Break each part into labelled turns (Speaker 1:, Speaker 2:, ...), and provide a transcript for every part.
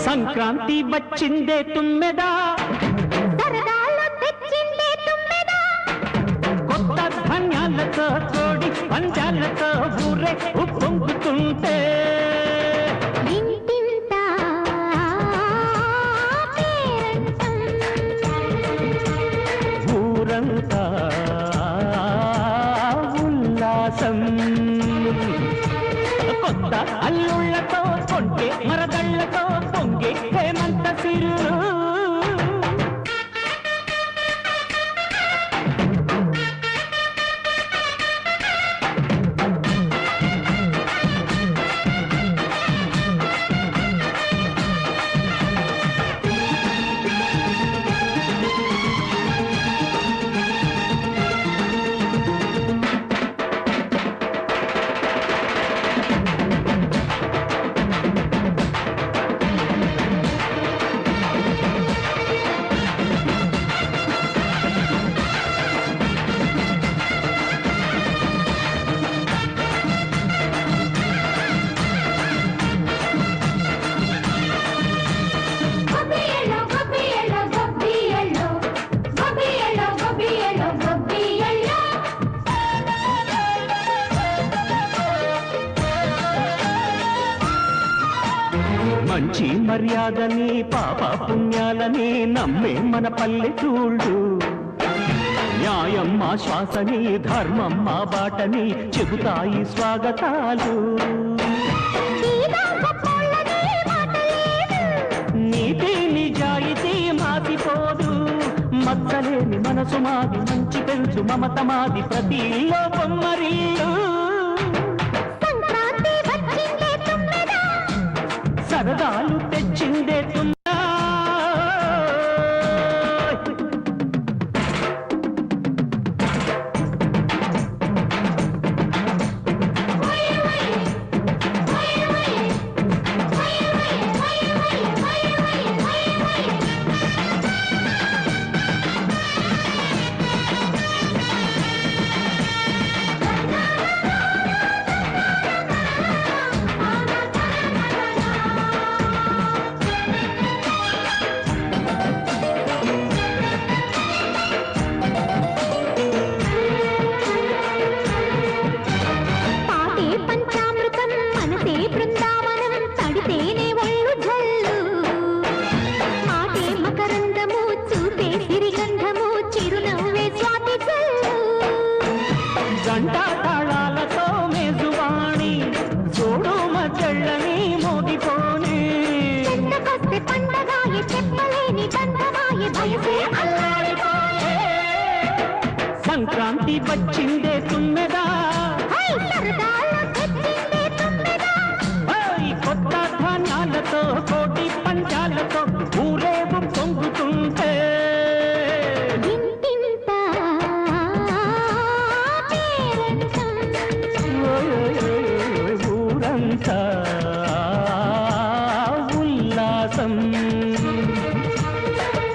Speaker 1: సంక్రాంతి వచ్చిందే తుమ్మెదా,
Speaker 2: సరదాలు తెచ్చిందే తుమ్మెదా,
Speaker 1: కొత్త ధాన్యాలతో కోడి పంచాలతో ఊరే ఉప్పొంగుతుంటే
Speaker 2: ఇంటింతా పేరంటం,
Speaker 1: ఊరంతా ఉల్లాసం. కొత్త అల్లుళ్ళతో కొంటే మరదళ్ళతో పొంగే హేమంత సిరులు. మంచి మర్యాదని పాప పుణ్యాలని నమ్మే మన పల్లెటూళ్ళు, న్యాయం మా శ్వాసని ధర్మం మా బాటని చెబుతాయి స్వాగతాలు. నీతి నిజాయితీ మాసిపోదు, మచ్చలేని మనసు మాది, మంచి పెంచు మమత మాది, ప్రతి ఇల్లో బొమ్మరిల్లు. సరదాలు తెచ్చిందే తుమ్మెదా, గంటా తాళాలతో మేజువాణి చూడు మజళ్ళని మోగిపోని. సంక్రాంతి వచ్చిందే తుమ్మెదా, కొత్త ధాన్యాలతో కోటి పంచాలతో ఊరేగు పొంగుతుంటే ఊరంతా ఉల్లాసం.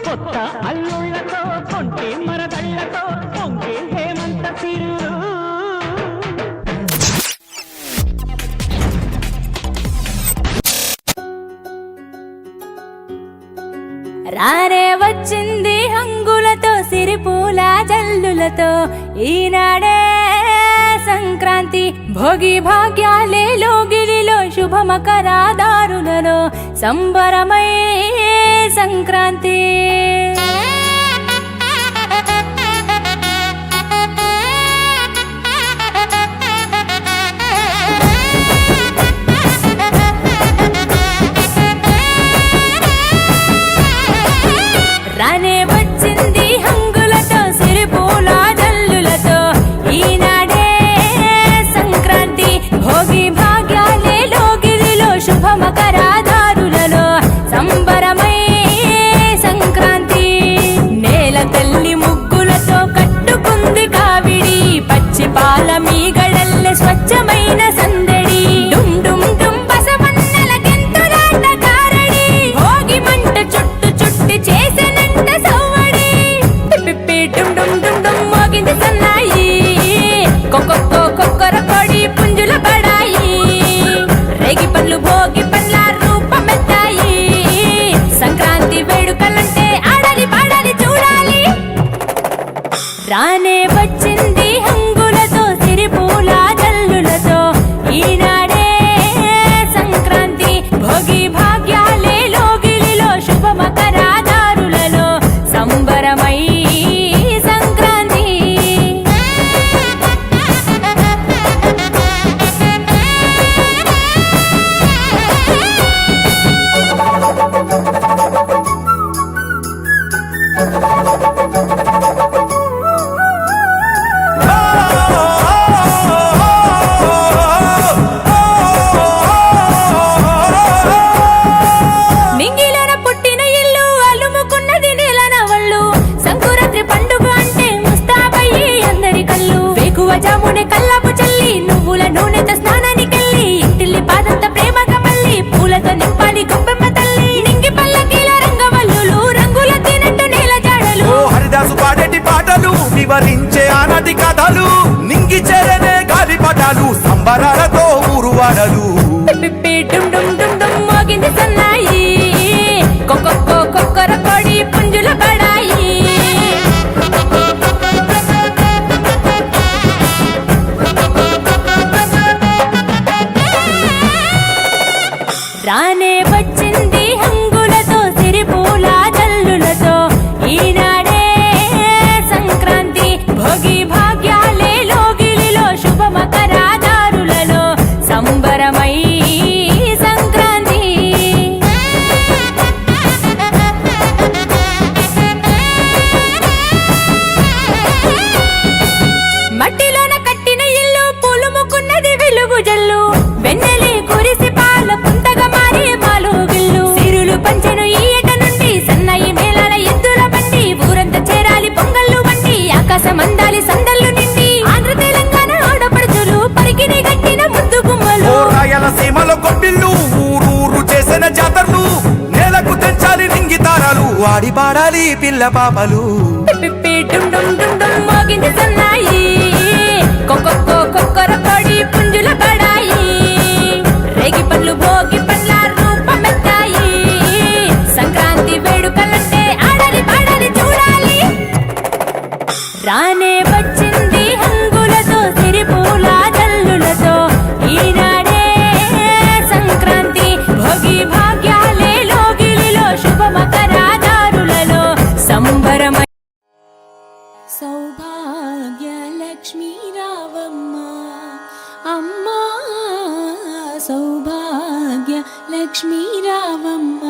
Speaker 1: కొత్త అల్లుళ్ళతో కొంటే మరదళ్ళతో పొంగే హేమంత సిరులు.
Speaker 3: రానే వచ్చింది హంగులతో సిరిపూల జల్లులతో ఈనాడే సంక్రాంతి, భోగి భాగ్యాలే లోగిలిలో శుభమకరాదారులలో సంబరమై సంక్రాంతి. రానే వచ్చింది హంగులతో సిరిపూల జల్లులతో ఈనాడే సంక్రాంతి, భోగి భాగ్యాలే లోగిలిలో శుభమకరాదారులలో సంబరమై సంక్రాంతి. నేల తల్లి ముగ్గులతో కట్టుకుంది కావిడి, పచ్చి పాల మీగడల్లె స్వచ్ఛమైన సందడి, డుమ్ డుమ్ డుమ్ బసవన్నెల గెంతులాట కారడి, భోగి మంట చుట్టు చుట్టి చేసెనంట సవ్వడి, పిప్పి డుమ్ డుమ్ డుమ్ డుమ్ మోగింది సన్నాయి, కొక్కొక్కో కొక్కర కొడి పుంజుల బడాయి, రేగి పండ్లు భోగి పండ్ల రూప
Speaker 4: వివరించే ఆనాటి కథలు నింగి చెరనే గాలిపటాలు సంబరాలతో ఊరువాడలు
Speaker 3: పిప్పి డుమ్ డుమ్ డుమ్ డుమ్ మోగింది సన్నాయి కొక్కొక్కో కొక్కర కొడి పుంజుల బడాయి రానే వచ్చింది హంగులతో సిరిపూల జల్లులతో ఈనాడే సంక్రాంతి భోగి భాగ్యాలే లోగిలిలో శుభ మకరాదారులలో సంబరమై సంక్రాంతి మట్టిలోన కట్టిన ఇల్లు పులుముకున్నది వెలుగు జల్లు వెన్నెలే కురిసి పాల పుంతగా మారి మాలుగిల్లు సిరులు పంచెను ఈ ఏట నుండి సన్నాయి మేళాల ఎద్దుల బండి ఊరంతా చేరాలి పొంగళ్ళు వంటి ఆకాశం అందాలి సందళ్ళు నిండి ఆంధ్ర తెలంగాణ ఆడపడుచులు పరికిని గట్టిన ముద్దు గుమ్మలు
Speaker 4: రాయలసీమలో కొబ్బిళ్ళు ఊరూరు చేసిన జాతరలు నేలకు తెంచాలి నింగితారాలు ఆడి పాడాలి పిల్ల పాపలు
Speaker 3: పిప్పి డుమ్ డుమ్ డుమ్ డుమ్ మోగింది సన్నాయి కొక్కొక్కో కొక్కర కొడి పుంజుల బడాయి రేగి పండ్లు భోగి పండ్ల రూపమెత్తాయి సంక్రాంతి వేడుకలంటే ఆడాలి పాడాలి చూడాలి రానే వచ్చింది హంగులతో సిరిపూల జల్లులతో ఈనాడే సంక్రాంతి భోగి భాగ్యాలే లోగిలిలో శుభ మకరాదారులలో సంబరమై సౌభాగ్య లక్ష్మీ రావమ్మ అమ్మా సౌభాగ్య లక్ష్మీ రావమ్మ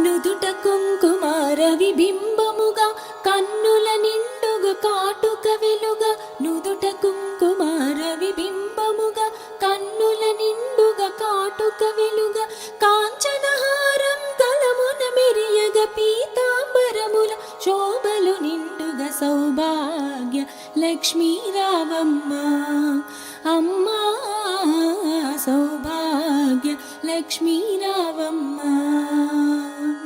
Speaker 3: నుదుట కుంకుమార విబింబముగా కన్నుల నిండుగా కాటుక వెలుగా నుదుట కుంకుమార విబింబముగా కన్నుల నిండుగా కాటుక వెలుగా కాంచనహారం తలమున మెరియగ పీతాంబరముల శోభలు నిండుగా సౌభాగ్య లక్ష్మీ రావమ్మ అమ్మా సౌభాగ్య లక్ష్మీ రావమ్మ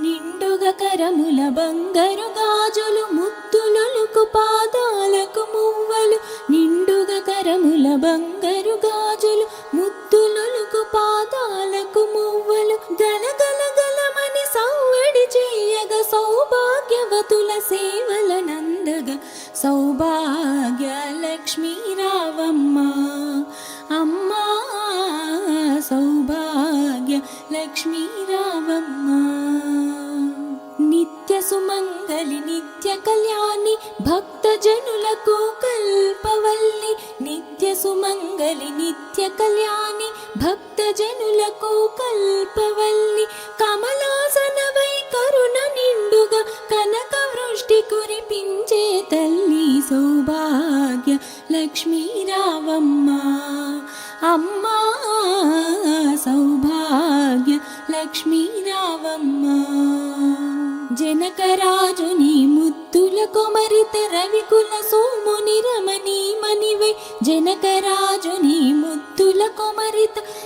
Speaker 3: నిండుగా కరముల బంగారు గాజులు ముత్తులొలుకు పాదాలకు మువ్వలు నిండుగా కరముల బంగారు గాజులు ముత్తులొలుకు పాదాలకు మువ్వలు గలగల గలమని సౌవడి చేయగ సౌభాగ్యవతుల సేవల నందగ సౌభాగ్య లక్ష్మీ రావమ్మ అమ్మా సౌభాగ్య లక్ష్మీ రావమ్మ నిత్య సుమంగళి నిత్య కళ్యాణి భక్త జనులకు కల్పవల్లి నిత్య సుమంగళి నిత్య కళ్యాణి భక్త జనులకు కల్పవల్లి కమలాసనవై కరుణ నిండుగా కనక వృష్టి కురిపించే తల్లి సౌభాగ్య లక్ష్మీ రావమ్మ అమ్మా సౌభాగ్య లక్ష్మీ రావమ్మ జనకరాజుని ముద్దుల కొమరిత రవికుల సోముని రమణీ మణివై జనకరాజుని ముద్దుల కొమరిత